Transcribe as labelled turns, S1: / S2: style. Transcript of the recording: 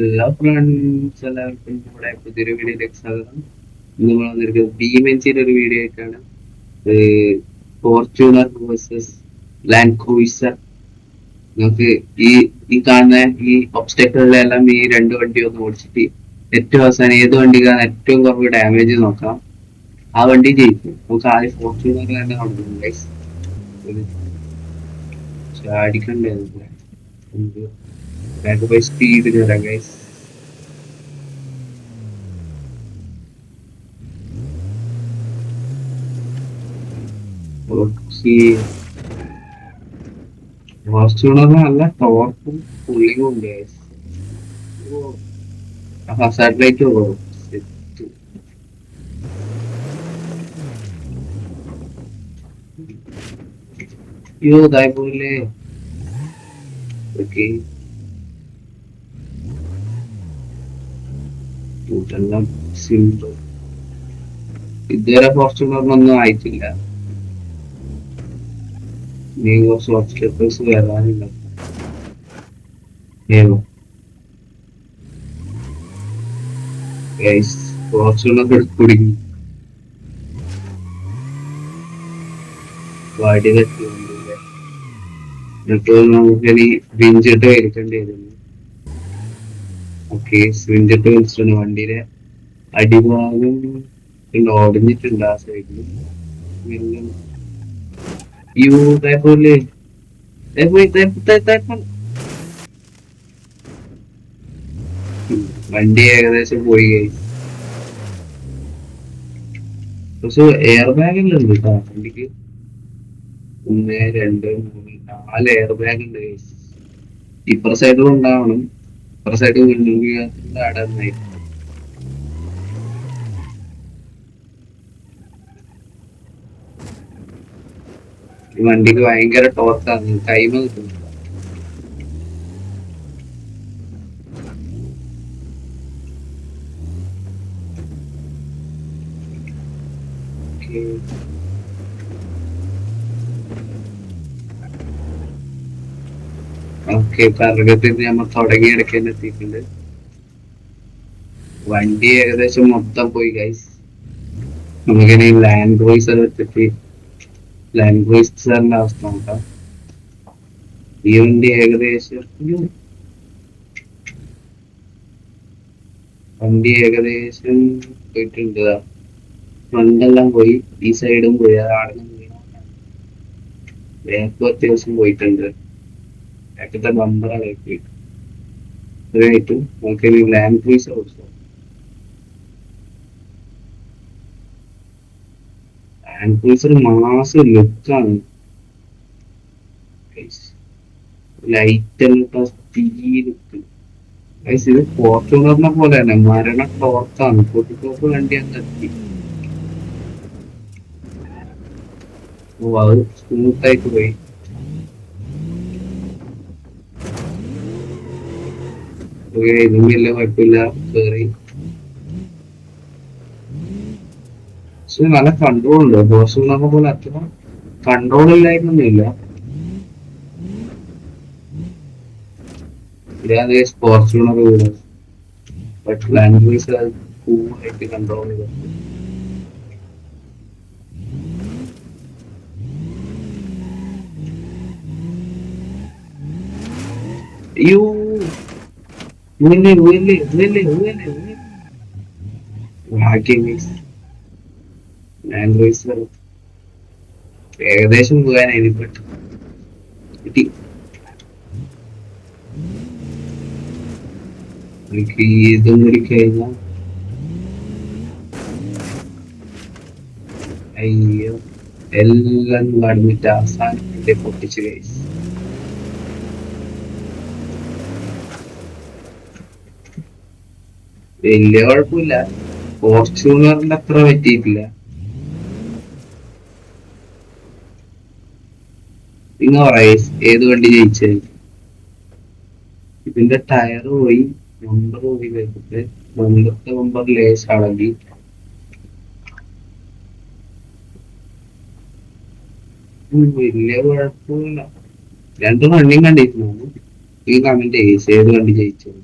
S1: എല്ലാ ഫ്രണ്ട്സ് എല്ലാവർക്കും നമ്മുടെ പുതിയൊരു വീഡിയോയിലേക്ക് സ്വാഗതം. ഇന്ന് നമ്മൾ വന്നിരിക്കുന്നത് BMNCയുടെ ഒരു വീഡിയോ ആയിട്ടാണ്. Fortuner versus land cruiser. നമുക്ക് ഈ ഈ കാണുന്ന ഈ ഒബ്സ്റ്റക്കിളിലെല്ലാം ഈ രണ്ട് വണ്ടി ഒന്ന് ഓടിച്ചിട്ട് ഏറ്റവും അവസാനം ഏത് വണ്ടിക്കാണ് ഏറ്റവും കുറവ് ഡാമേജ് നോക്കാം. ആ വണ്ടി ജയിക്കും. നമുക്ക് ആദ്യം ഫോർച്യൂണർ തന്നെ കൊടുക്കണം ഗൈസ്. ചാടിക്കണ്ടേ നമുക്ക് ബാക്ക് ബൈ സ്പീഡിൽ വരാം ഗൈസ്. ഫോർച്യൂണർ നല്ല ടോർക്കും പുള്ളിങ്ങും ഉണ്ട് ഗൈസ്. സാറ്റലൈറ്റ് പോകും. അയ്യോ ഇതായി പോയില്ലേ. ഓക്കെ ഇതെല്ലാം സിമ്പിൾ. ഇതുവരെ ഫോർച്യൂണറിനൊന്നും ആയിട്ടില്ല. നീ കുറച്ച് ഒബ്സ്റ്റക്കിൾസ് വരാനില്ല. ഫോർച്യൂണർ കുടുങ്ങി വടി തട്ടി വന്നില്ലേ. എന്നിട്ട് നമുക്കിനി വിഞ്ചിട്ട് വലിക്കേണ്ടി വരുന്നു. ഓക്കെ വിഞ്ചിട്ട് വലിച്ചിട്ടുണ്ട്. വണ്ടിയുടെ അടിഭാഗം ഒടിഞ്ഞിട്ടുണ്ട് ആ സൈഡിൽ. പോലെ വണ്ടി ഏകദേശം പോയി കഴിഞ്ഞു. പക്ഷെ എയർ ബാഗ് ഉണ്ട് കേട്ടോ വണ്ടിക്ക്. 1 2 3 4 എയർ ബാഗ് ഉണ്ട്. ഇപ്പുറ സൈഡിലും ഉണ്ടാവണം. ഇപ്പുറ സൈഡ് വിൻഡിന്റെ അടന്നായി. ഈ വണ്ടിക്ക് ഭയങ്കര ടോർക്കാണ്. ടൈം കിട്ടുന്നില്ല. ഓക്കെ തർക്കത്തിൽ നമ്മൾ തുടങ്ങിയെടുക്കാൻ എത്തിയിട്ടുണ്ട്. വണ്ടി ഏകദേശം മൊത്തം പോയി ഗൈസ്. നമുക്കിനി ലാൻഡ് ക്രൂയിസർ വെച്ചിട്ട് ലാൻഡ് ക്രൂയിസറിന്റെ അവസ്ഥ നോക്കാം. ഈ വണ്ടി ഏകദേശം പോയിട്ടുണ്ട്. ഫ്രണ്ടെല്ലാം പോയി, ഈ സൈഡും പോയി. ആടെ ബാക്കും അത്യാവശ്യം പോയിട്ടുണ്ട്. ബാക്കത്തെ ബമ്പറാണ് പോയിട്ട് നമുക്ക് ലാൻഡ് ക്രൂയിസർ കൊടുക്കാം. ലാൻഡ് ക്രൂയിസർ മാസം ലുക്കാണ്. ലൈറ്റ് എല്ലാം ലുക്ക്. ഇത് ഫോർച്യൂണറിനെ പോലെ തന്നെ മരണ ടോർക്കാണ്. പൊട്ടിക്കോപ്പ് വണ്ടി അങ്ങ് എത്തി. ഓ അത് സ്മൂത്ത് ആയിട്ട് പോയി. ഇതും വലിയ കുഴപ്പമില്ല. കേറി പക്ഷെ നല്ല കൺട്രോൾ ഉണ്ട്. ഫോർച്യൂണറിനെ പോലെ അത്ര കൺട്രോൾ ഇല്ലായിരുന്നില്ല. ഇതാണ് ഫോർച്യൂണർ കൂടെ. ബട്ട് ലാൻഡ് ക്രൂയിസർ കൂളായിട്ട് കൺട്രോൾ ചെയ്തു. അയ്യോ ഏകദേശം പോകാനായി പെട്ടു കിട്ടി. എനിക്ക് ഇതും കൂടി കഴിഞ്ഞാൽ അയ്യോ എല്ലാം കടന്നിട്ട് അവസാനം പൊട്ടിച്ചു കഴിച്ചു. വലിയ കുഴപ്പമില്ല. ഫോർച്യൂണറിന്റെ അത്ര പറ്റിയിട്ടില്ല. നിങ്ങൾ പറയാ ഏത് വണ്ടി ജയിച്ചത്? ഇതിന്റെ ടയർ പോയി, നമ്പർ പോയി. വരുന്നത് മുമ്പത്തെ നമ്പർ ലേസ് ആണെങ്കിൽ വലിയ കുഴപ്പമില്ല. 2 റണ്ണിങ് കണ്ടിരുന്നു. ഈ കമന്റ് ഏത് വണ്ടി ജയിച്ചത്?